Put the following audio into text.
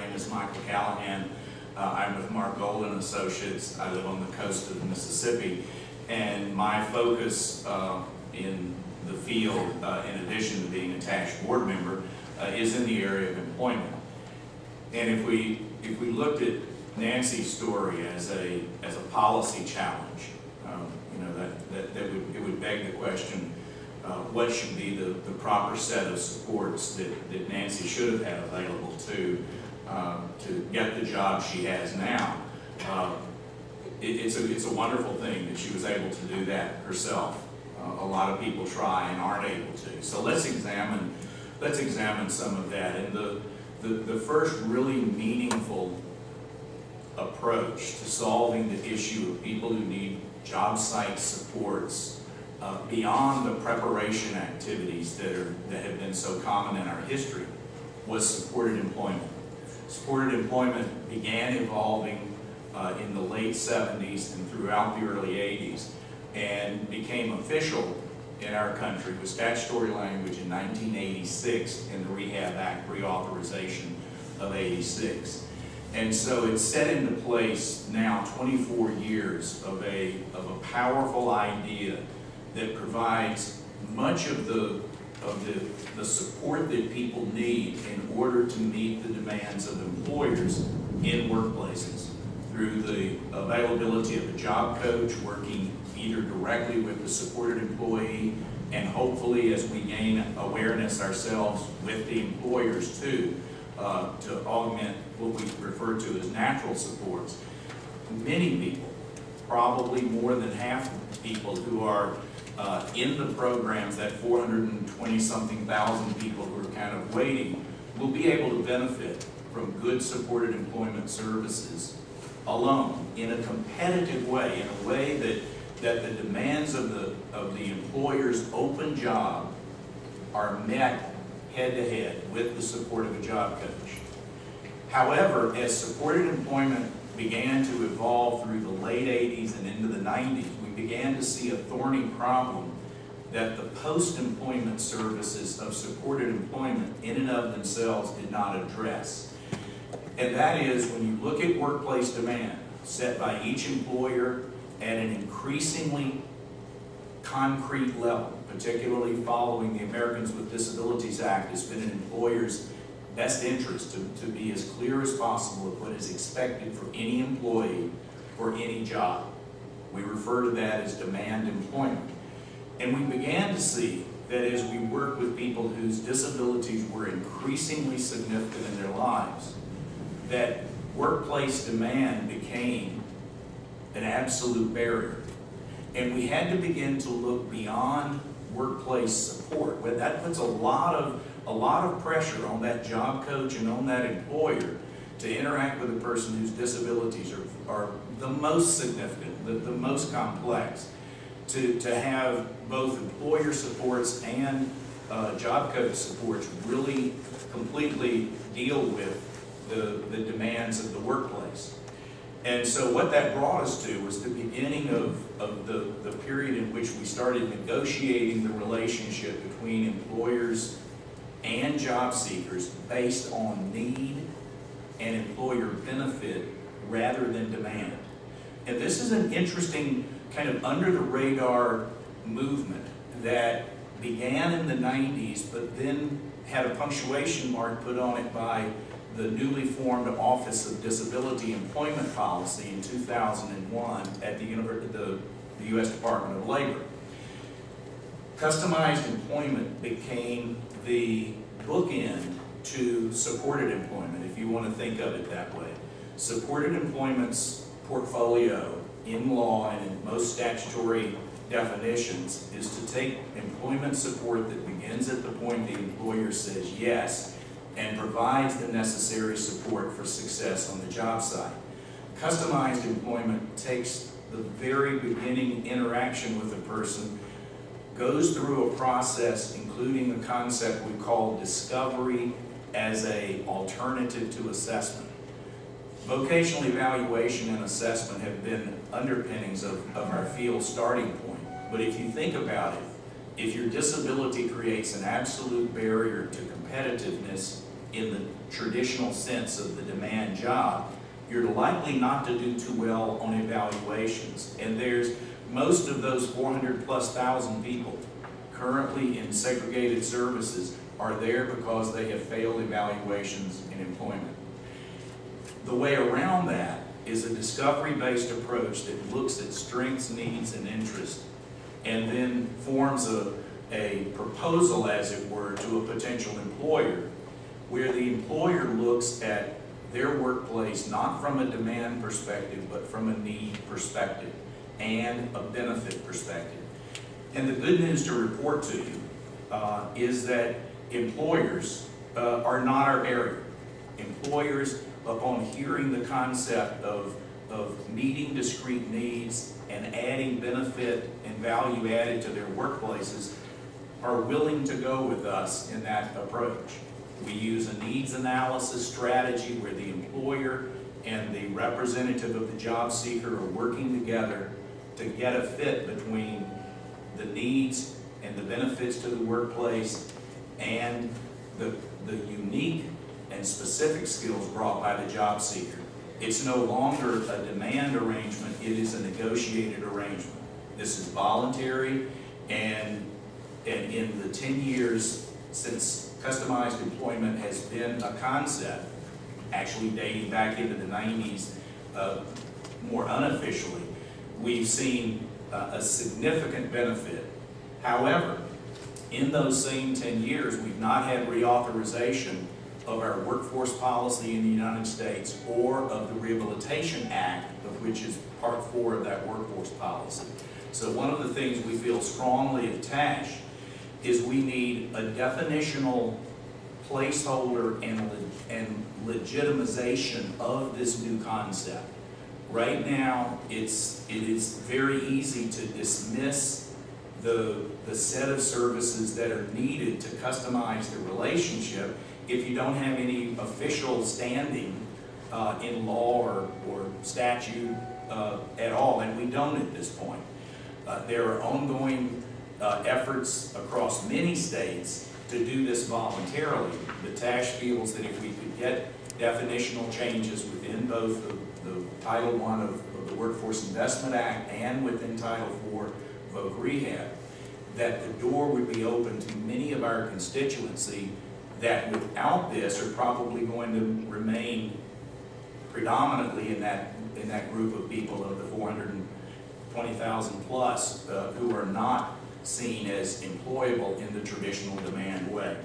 name is Michael Callahan. I'm with Mark Golden Associates. I live on the coast of Mississippi, and my focus in the field, in addition to being a attached board member, is in the area of employment. And if we looked at Nancy's story as a policy challenge, it would beg the question, what should be the proper set of supports that Nancy should have had available to get the job she has now. It's a wonderful thing that she was able to do that herself. A lot of people try and aren't able to. So let's examine some of that. And the first really meaningful approach to solving the issue of people who need job site supports beyond the preparation activities that have been so common in our history was supported employment. Supported employment began evolving in the late 70s and throughout the early 80s and became official in our country with statutory language in 1986 in the Rehab Act reauthorization of 86. And so it's set into place now 24 years of a powerful idea that provides much of the support that people need in order to meet the demands of employers in workplaces through the availability of a job coach working either directly with the supported employee and hopefully as we gain awareness ourselves with the employers too, to augment what we refer to as natural supports. Many people, probably more than half of the people who are in the programs, that 420-something thousand people who are kind of waiting, will be able to benefit from good supported employment services alone in a competitive way, in a way that the demands of the employer's open job are met head-to-head with the support of a job coach. However, as supported employment began to evolve through the late 80s and into the 90s, we began to see a thorny problem that the post-employment services of supported employment in and of themselves did not address. And that is, when you look at workplace demand set by each employer at an increasingly concrete level, particularly following the Americans with Disabilities Act, it's been an employer's best interest to be as clear as possible of what is expected for any employee for any job. We refer to that as demand employment. And we began to see that as we work with people whose disabilities were increasingly significant in their lives, that workplace demand became an absolute barrier. And we had to begin to look beyond workplace support. But that puts a lot of pressure on that job coach and on that employer to interact with a person whose disabilities are the most significant, the most complex, to have both employer supports and job coach supports really completely deal with the demands of the workplace. And so what that brought us to was the beginning of the period in which we started negotiating the relationship between employers and job seekers based on need and employer benefit rather than demand. And this is an interesting kind of under the radar movement that began in the 90s but then had a punctuation mark put on it by the newly formed Office of Disability Employment Policy in 2001 at the U.S. Department of Labor. Customized employment became the bookend to supported employment, if you want to think of it that way. Supported employment's portfolio in law and in most statutory definitions is to take employment support that begins at the point the employer says yes and provides the necessary support for success on the job site. Customized employment takes the very beginning interaction with a person, goes through a process including the concept we call discovery as an alternative to assessment. Vocational evaluation and assessment have been underpinnings of our field starting point. But if you think about it, if your disability creates an absolute barrier to competitiveness in the traditional sense of the demand job, you're likely not to do too well on evaluations. And there's most of those 400,000+ people currently in segregated services are there because they have failed evaluations in employment. The way around that is a discovery-based approach that looks at strengths, needs, and interests, and then forms a proposal, as it were, to a potential employer, where the employer looks at their workplace not from a demand perspective, but from a need perspective and a benefit perspective. And the good news to report to you is that employers are not our barrier. Employers, upon hearing the concept of meeting discrete needs and adding benefit and value added to their workplaces, are willing to go with us in that approach. We use a needs analysis strategy where the employer and the representative of the job seeker are working together to get a fit between the needs and the benefits to the workplace and the unique and specific skills brought by the job seeker. It's no longer a demand arrangement, it is a negotiated arrangement. This is voluntary, and in the 10 years since customized employment has been a concept, actually dating back into the 90s, more unofficially, we've seen a significant benefit. However, in those same 10 years, we've not had reauthorization of our workforce policy in the United States or of the Rehabilitation Act, of which is Part 4 of that workforce policy. So one of the things we feel strongly attached is we need a definitional placeholder and legitimization of this new concept. Right now, it is very easy to dismiss the set of services that are needed to customize the relationship if you don't have any official standing in law or statute at all, and we don't at this point. There are ongoing efforts across many states to do this voluntarily. The TASH feels that if we could get definitional changes within both the Title I of the Workforce Investment Act and within Title IV of Rehab, that the door would be open to many of our constituency that without this are probably going to remain predominantly in that group of people of the 420,000 plus who are not seen as employable in the traditional demand way.